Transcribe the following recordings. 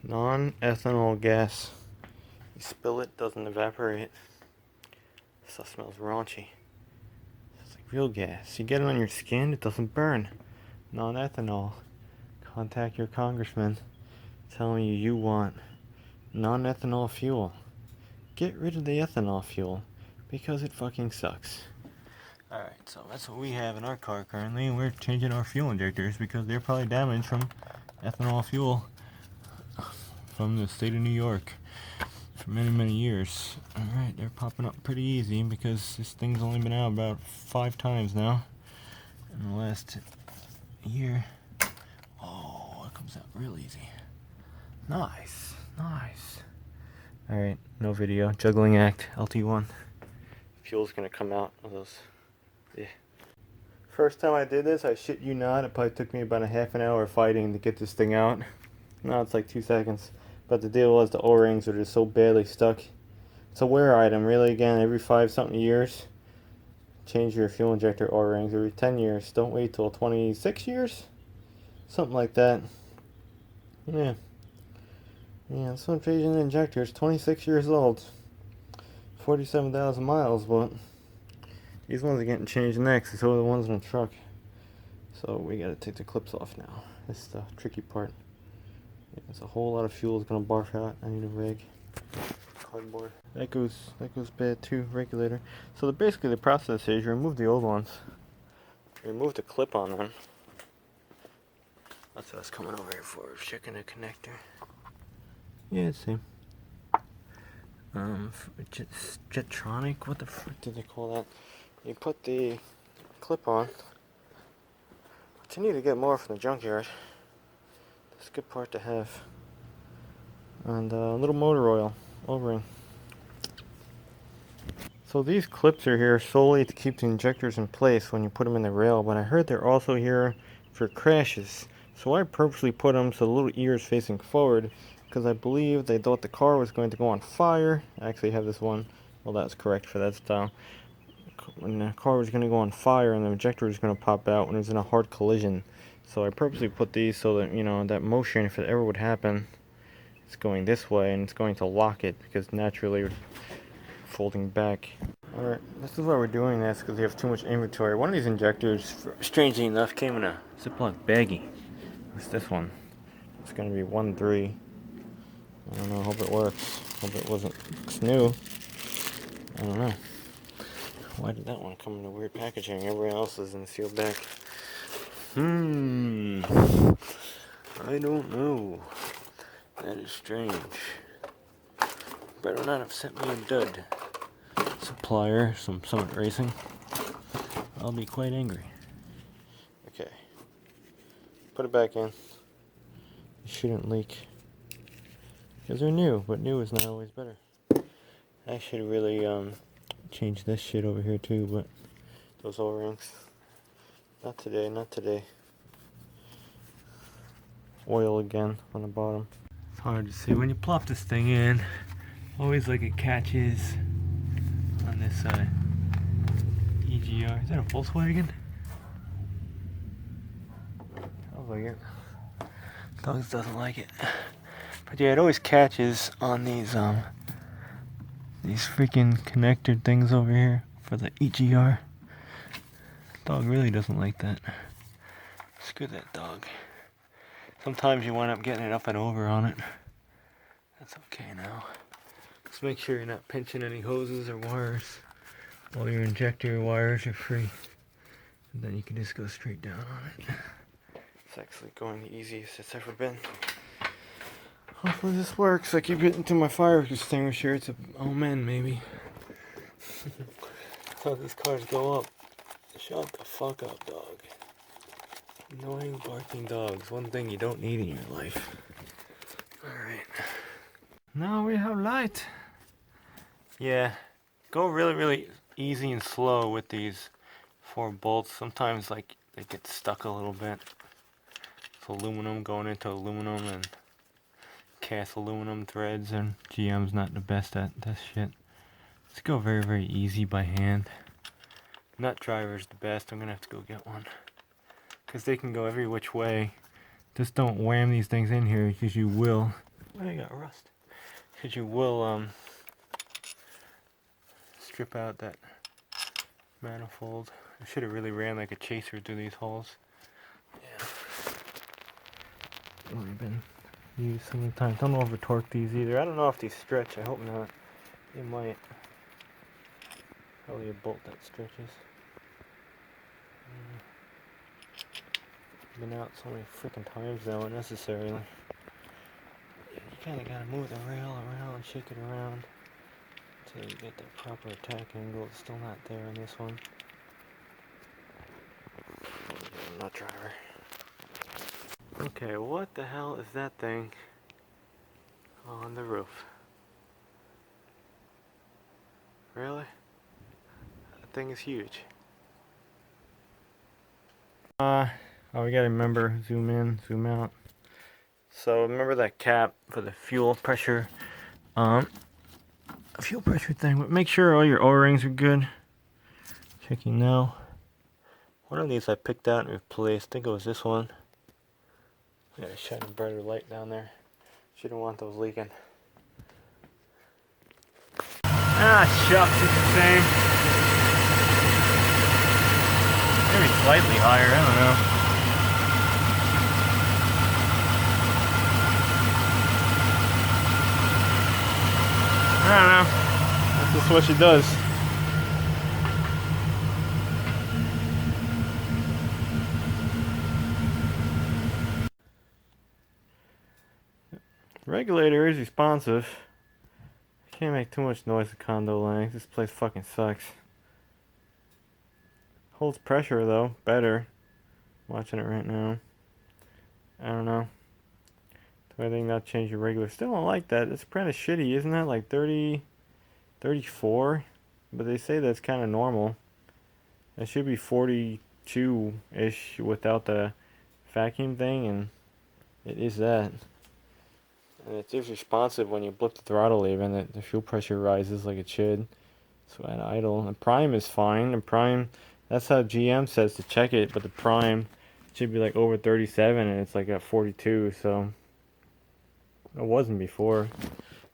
Non-ethanol gas. You spill it, doesn't evaporate. Stuff smells raunchy. It's like real gas. You get it on your skin, it doesn't burn. Non-ethanol. Contact your congressman telling you want non-ethanol fuel. Get rid of the ethanol fuel because it fucking sucks. Alright, so that's what we have in our car currently, and we're changing our fuel injectors because they're probably damaged from ethanol fuel from the state of New York for many, many years. Alright, they're popping up pretty easy because this thing's only been out about 5 times now in the last year. Oh, it comes out real easy. Nice, nice. Alright, no video. Juggling act, LT1. Fuel's gonna come out of those. Yeah. First time I did this, I shit you not, it probably took me about a half an hour fighting to get this thing out. Now it's like 2 seconds. But the deal was the O-rings are just so badly stuck. It's a wear item, really. Again, every 5-something years, change your fuel injector O-rings. Every 10 years, don't wait till 26 years? Something like that. Yeah. Yeah, this one changing the injector is 26 years old. 47,000 miles, but these ones are getting changed next. So are the ones in the truck. So we gotta take the clips off now. This is the tricky part. Yeah, there's a whole lot of fuel is gonna barf out. I need a rig. Cardboard. That goes bad too. Regulator. So basically the process is you remove the old ones. You remove the clip on them. That's what I was coming over here for. Checking a connector. Yeah, it's the same. Jetronic. What the frick did they call that? You put the clip on. But you need to get more from the junkyard. It's a good part to have. And a little motor oil. O-ring. So these clips are here solely to keep the injectors in place when you put them in the rail, but I heard they're also here for crashes. So I purposely put them so the little ears facing forward, because I believe they thought the car was going to go on fire. I actually have this one. Well, that's correct for that style. When the car was going to go on fire and the injector was going to pop out when it was in a hard collision. So I purposely put these so that, you know, that motion, if it ever would happen, it's going this way and it's going to lock it because naturally it's folding back. Alright, this is why we're doing this, because we have too much inventory. One of these injectors, strangely enough, came in a Ziploc baggie. What's this one? It's going to be 1.3. I don't know, hope it works. Hope it wasn't, it's new. I don't know. Why did that one come in a weird packaging? Everyone else is in sealed bag. I don't know. That is strange. Better not have sent me a dud. Supplier, some Summit Racing. I'll be quite angry. Okay. Put it back in. It shouldn't leak. Because they're new, but new is not always better. I should really change this shit over here too, but those O-rings. Not today, not today. Oil again on the bottom. It's hard to see. When you plop this thing in, always like it catches on this EGR. Is that a Volkswagen? Sounds like it. Dogs doesn't like it. But yeah, it always catches on these freaking connector things over here for the EGR. Dog really doesn't like that. Screw that dog. Sometimes you wind up getting it up and over on it. That's okay now. Just make sure you're not pinching any hoses or wires. All your injector wires are free. And then you can just go straight down on it. It's actually going the easiest it's ever been. Hopefully this works. I keep getting to my fire extinguisher. It's a omen, maybe. That's how these cars go up. Shut the fuck up, dog. Annoying barking dogs. One thing you don't need in your life. Alright. Now we have light. Yeah. Go really, really easy and slow with these 4 bolts. Sometimes like they get stuck a little bit. It's aluminum going into aluminum and cast aluminum threads, and GM's not the best at this shit. Let's go very, very easy by hand. Nut driver's the best. I'm gonna have to go get one. Because they can go every which way. Just don't wham these things in here because you will. I got rust. Because you will strip out that manifold. I should have really ran like a chaser through these holes. Yeah. Only been used so many times. Don't over torque these either. I don't know if these stretch. I hope not. They might. Probably a bolt that stretches. Been out so many freaking times now unnecessarily. You kind of gotta move the rail around and shake it around until you get the proper attack angle. It's still not there on this one. Nut driver. Okay, what the hell is that thing on the roof? Really? That thing is huge. Oh, we gotta remember, zoom in, zoom out. So remember that cap for the fuel pressure thing, but make sure all your O-rings are good. Checking now. One of these I picked out and replaced. I think it was this one. Yeah, shine a brighter light down there. Shouldn't want those leaking. Ah, shucks, it's the same. Maybe slightly higher, I don't know. I don't know. That's just what she does. Regulator is responsive. Can't make too much noise with condo length. This place fucking sucks. Holds pressure though, better. Watching it right now. I don't know. Do I think that'll change your regular? Still don't like that. It's kind of shitty, isn't that? Like 30, 34? But they say that's kind of normal. It should be 42-ish without the vacuum thing, and it is that. And it is responsive when you blip the throttle even, that the fuel pressure rises like it should. So at idle. The prime is fine. The prime, that's how GM says to check it, but the prime should be like over 37 and it's like at 42, so it wasn't before.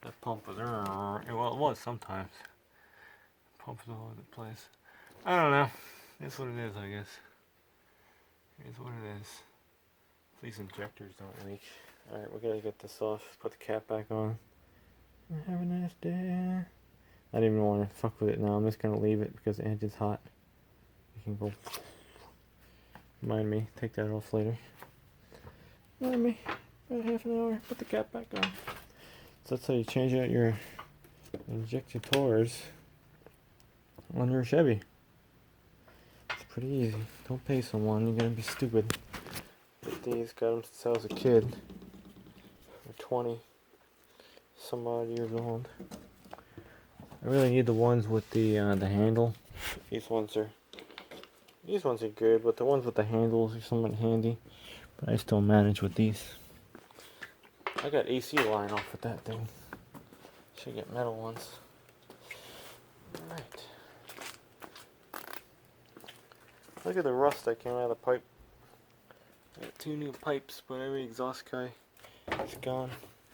That pump was, well, it was sometimes. The pump was all over the place. I don't know. It's what it is, I guess. It's what it is. These injectors don't leak. Alright, we gotta get this off. Put the cap back on. Have a nice day. I didn't even want to fuck with it now. I'm just gonna leave it because the engine's hot. You can go. Remind me. Take that off later. Remind me. About half an hour. Put the cap back on. So that's how you change out your injectors on your Chevy. It's pretty easy. Don't pay someone. You're gonna be stupid. But these got them since I was a kid. They're 20 some odd years old. I really need the ones with the handle. These ones are good, but the ones with the handles are somewhat handy. But I still manage with these. I got AC line off with that thing. Should get metal ones. Alright. Look at the rust that came out of the pipe. I got 2 new pipes, but every exhaust guy is gone.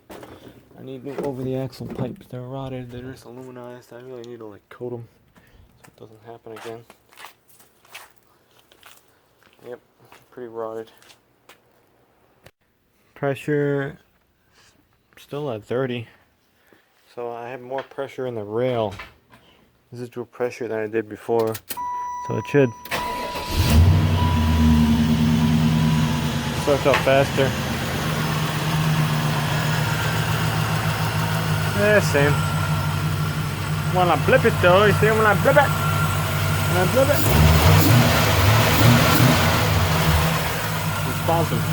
I need new over the axle pipes. They're rotted. They're just aluminized. I really need to like coat them so it doesn't happen again. Yep, pretty rotted. Pressure still at 30. So I have more pressure in the rail, residual pressure, than I did before. So it should start out faster. Yeah, same. When I blip it though, you see when I blip it? When I blip it? Responsive.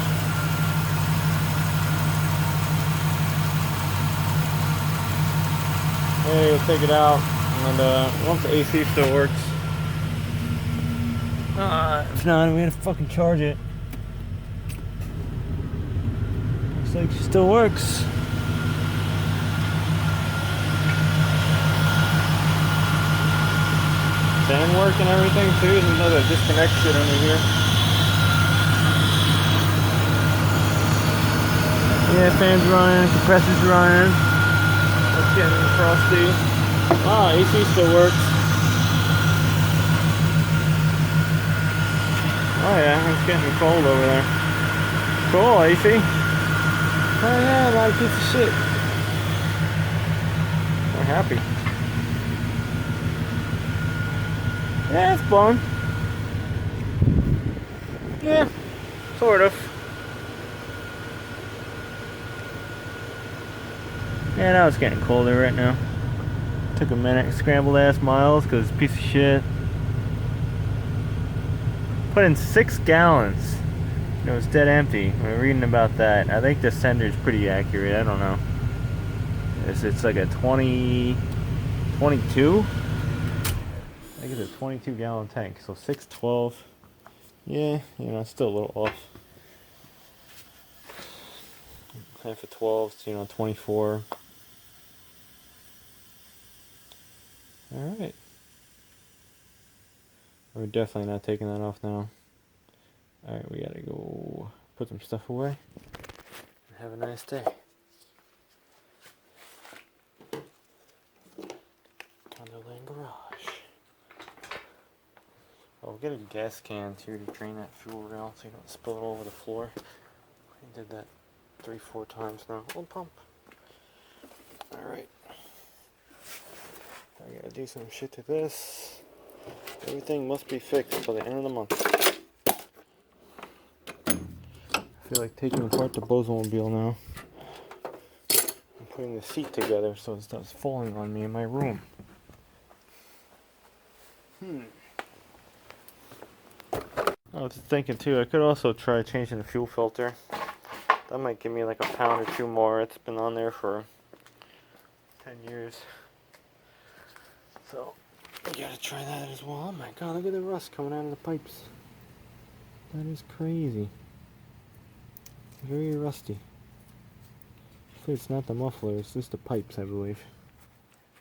Hey, we'll take it out, and once the AC still works. If not, we gotta fucking charge it. Looks like it still works. Fan work and everything too. There's another disconnect shit under here. Yeah, fans running, compressors running. It's getting frosty. Ah, AC still works. Oh yeah, it's getting cold over there. Cool, AC. Oh yeah, a lot of piece of shit. We're happy. Yeah, it's blowing. Yeah, sort of. Yeah, now it's getting colder right now. Took a minute, scrambled ass miles because piece of shit. Put in 6 gallons. It was dead empty. We're reading about that. I think the sender's pretty accurate. I don't know. It's like a 22? I think it's a 22 gallon tank. So 612. Yeah, you know, it's still a little off. Half of 12, so, you know, 24. Alright. We're definitely not taking that off now. Alright, we gotta go put some stuff away. Have a nice day. Wonderland Garage. I'll get a gas can too to drain that fuel rail so you don't spill it all over the floor. I did that 3-4 times now. Old pump. Alright. I gotta do some shit to this. Everything must be fixed by the end of the month. I feel like taking apart the Bozemobile now. I'm putting the seat together so it stops falling on me in my room. I was thinking too, I could also try changing the fuel filter. That might give me like a pound or two more. It's been on there for 10 years. So, I gotta try that as well. Oh my god, look at the rust coming out of the pipes. That is crazy. Very rusty. Hopefully it's not the muffler, it's just the pipes, I believe.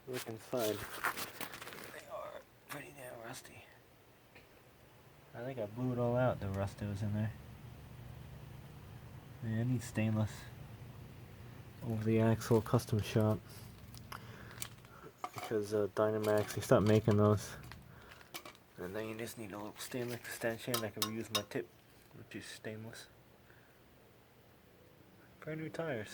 Look inside. They are pretty damn rusty. I think I blew it all out, the rust that was in there. Yeah, it needs stainless. Over the axle custom shop. Because Dynamax, they stopped making those. And then you just need a little stainless extension. I can reuse my tip, which is stainless. Brand new tires.